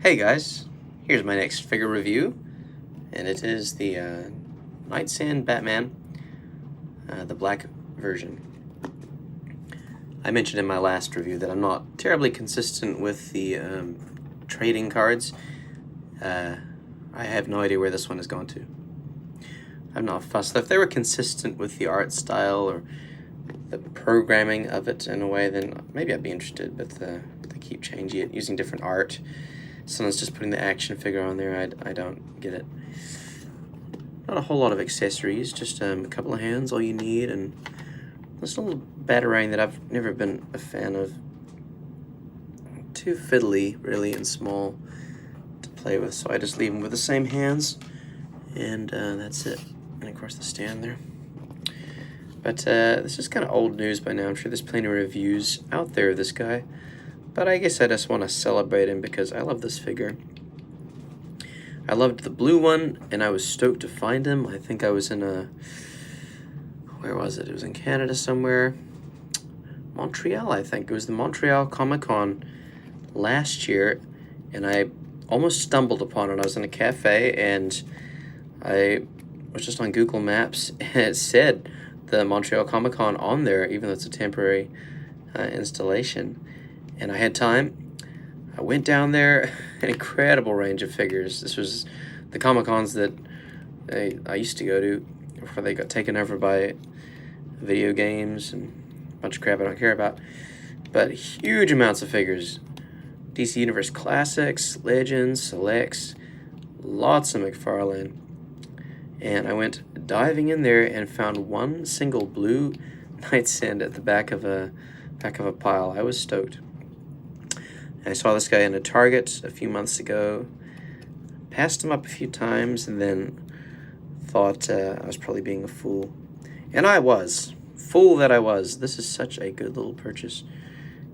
Hey guys, here's my next figure review, and it is the Nightstand Batman, the black version. I mentioned in my last review that I'm not terribly consistent with the trading cards. I have no idea where this one has gone to. I'm not fussed. If they were consistent with the art style or the programming of it in a way, then maybe I'd be interested, but they keep changing it, using different art. Someone's just putting the action figure on there. I don't get it. Not a whole lot of accessories, just a couple of hands, all you need, and this little batarang that I've never been a fan of. Too fiddly, really, and small to play with, so I just leave them with the same hands, and that's it. And of course the stand there. But this is kind of old news by now. I'm sure there's plenty of reviews out there of this guy. But I guess I just want to celebrate him because I love this figure. I loved the blue one, and I was stoked to find him. I think I was in where was it? It was in Canada somewhere. Montreal, I think. It was the Montreal Comic-Con last year, and I almost stumbled upon it. I was in a cafe, and I was just on Google Maps, and it said the Montreal Comic-Con on there, even though it's a temporary installation. And I had time. I went down there, an incredible range of figures. This was the Comic-Cons that I used to go to before they got taken over by video games and a bunch of crap I don't care about. But huge amounts of figures. DC Universe Classics, Legends, Selects, lots of McFarlane. And I went diving in there and found one single blue Nightstand at the back of a pile. I was stoked. I saw this guy in a Target a few months ago, passed him up a few times, and then thought I was probably being a fool. And I was. Fool that I was. This is such a good little purchase.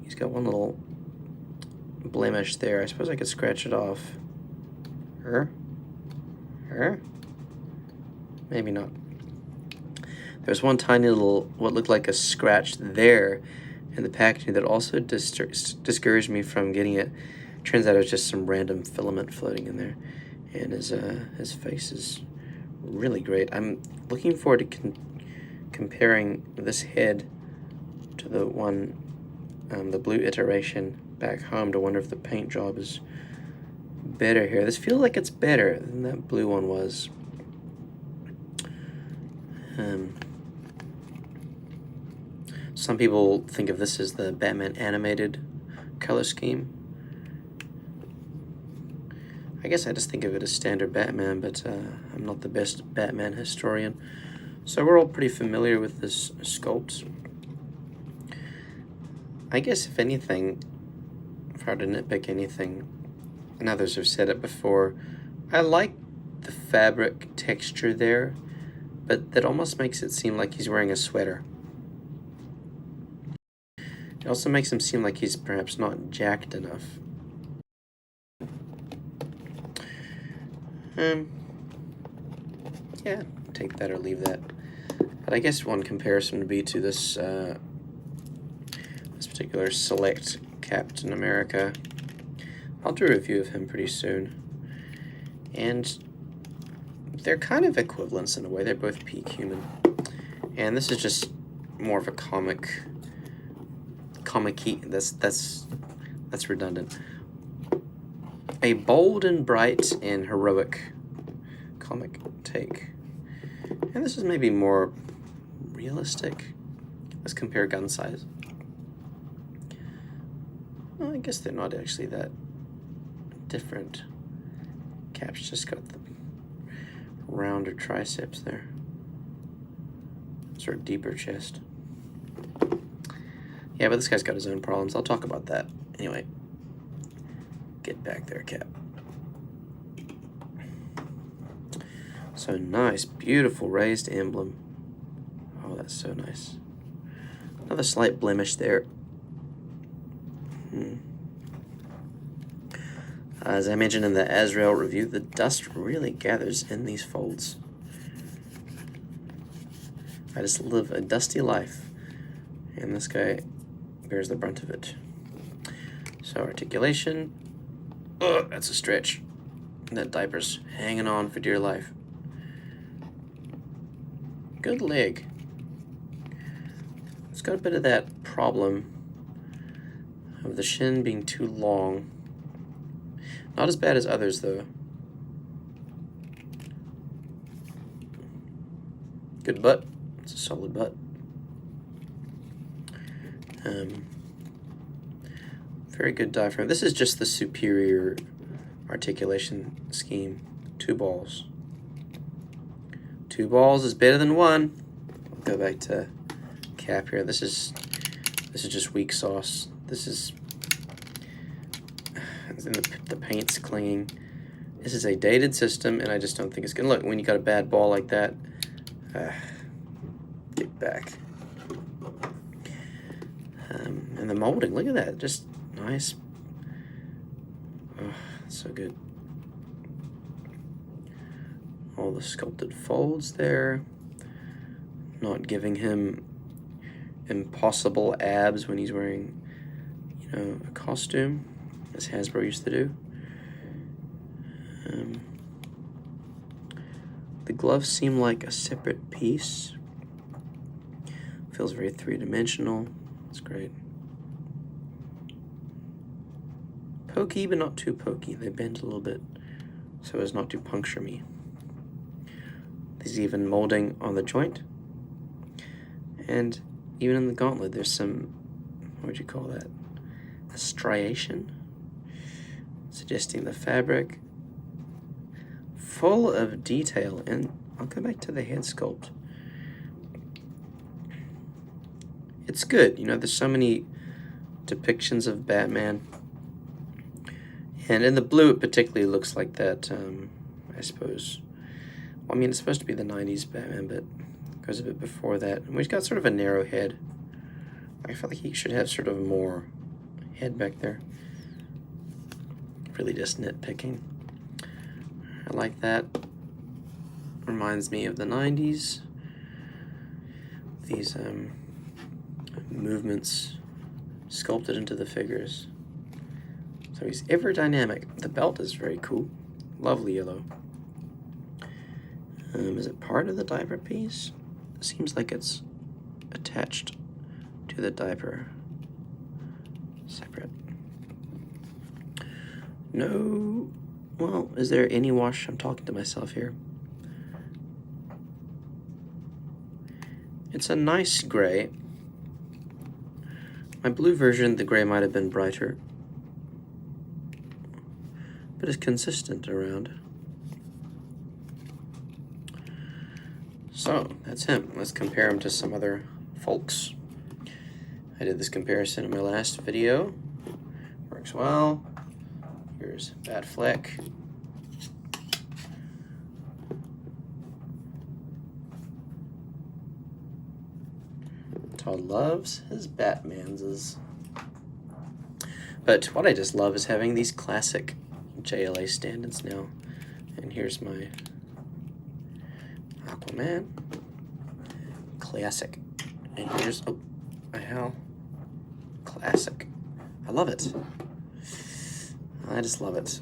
He's got one little blemish there. I suppose I could scratch it off. Maybe not. There's one tiny little, what looked like a scratch there in the packaging that also discouraged me from getting it. Turns out it was just some random filament floating in there, and his face is really great. I'm looking forward to comparing this head to the one, the blue iteration back home, to wonder if the paint job is better here. This feels like it's better than that blue one was. Some people think of this as the Batman animated color scheme. I guess I just think of it as standard Batman, but I'm not the best Batman historian. So we're all pretty familiar with this sculpt. I guess if anything, if I were to nitpick anything, and others have said it before, I like the fabric texture there, but that almost makes it seem like he's wearing a sweater. It also makes him seem like he's perhaps not jacked enough. Yeah, take that or leave that. But I guess one comparison would be to this this particular Select Captain America. I'll do a review of him pretty soon. And they're kind of equivalents in a way. They're both peak human. And this is just more of a comic-y, that's redundant. A bold and bright and heroic comic take. And this is maybe more realistic. Let's compare gun size. Well, I guess they're not actually that different. Cap's just got the rounder triceps there. Sort of deeper chest. Yeah, but this guy's got his own problems. I'll talk about that. Anyway, get back there, Cap. So nice, beautiful raised emblem. Oh, that's so nice. Another slight blemish there. As I mentioned in the Azrael review, the dust really gathers in these folds. I just live a dusty life, and this guy bears the brunt of it. So articulation, Ugh, that's a stretch. That diaper's hanging on for dear life. Good leg. It's got a bit of that problem of the shin being too long. Not as bad as others, though. Good butt. It's a solid butt. Very good diaphragm. This is just the superior articulation scheme. 2 balls. 2 balls is better than 1. I'll go back to cap here. This is just weak sauce. This is the paint's clinging. This is a dated system, and I just don't think it's gonna look. When you got a bad ball like that, get back. And the molding, look at that, just nice. Oh, so good. All the sculpted folds there, not giving him impossible abs when he's wearing, you know, a costume, as Hasbro used to do. The gloves seem like a separate piece. Feels very three-dimensional. It's great. Pokey, but not too pokey. They bend a little bit so as not to puncture me. There's even molding on the joint. And even in the gauntlet, there's some, what would you call that? A striation, suggesting the fabric. Full of detail, and I'll go back to the head sculpt. It's good, you know, there's so many depictions of Batman. And in the blue, it particularly looks like that, I suppose. Well, I mean, it's supposed to be the 90s Batman, but it goes a bit before that. And he's got sort of a narrow head. I feel like he should have sort of more head back there. Really just nitpicking. I like that. Reminds me of the 90s. These movements sculpted into the figures. So he's ever dynamic. The belt is very cool. Lovely yellow. Is it part of the diaper piece? It seems like it's attached to the diaper. Separate. No. Well, is there any wash? I'm talking to myself here. It's a nice gray. My blue version, the gray might have been brighter, but it's consistent around. So, that's him. Let's compare him to some other folks. I did this comparison in my last video. Works well. Here's Batfleck. Todd loves his Batmanses. But what I just love is having these classic JLA stand-ins now. And here's my Aquaman. Classic. And here's, oh, a hell. Classic. I love it. I just love it.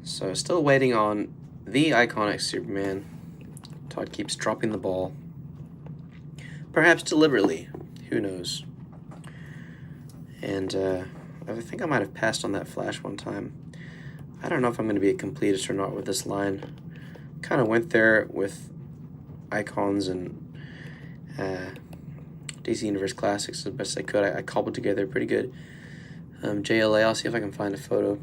So still waiting on the iconic Superman. Todd keeps dropping the ball. Perhaps deliberately. Who knows? And I think I might have passed on that Flash one time. I don't know if I'm going to be a completist or not with this line. Kind of went there with icons and DC Universe Classics as best I could. I cobbled together pretty good. JLA, I'll see if I can find a photo.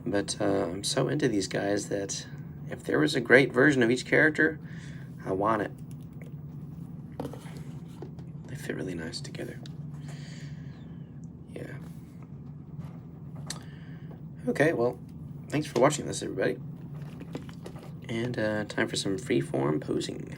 But I'm so into these guys that if there was a great version of each character, I want it. They fit really nice together. Yeah. Okay, well, thanks for watching this, everybody. And time for some freeform posing.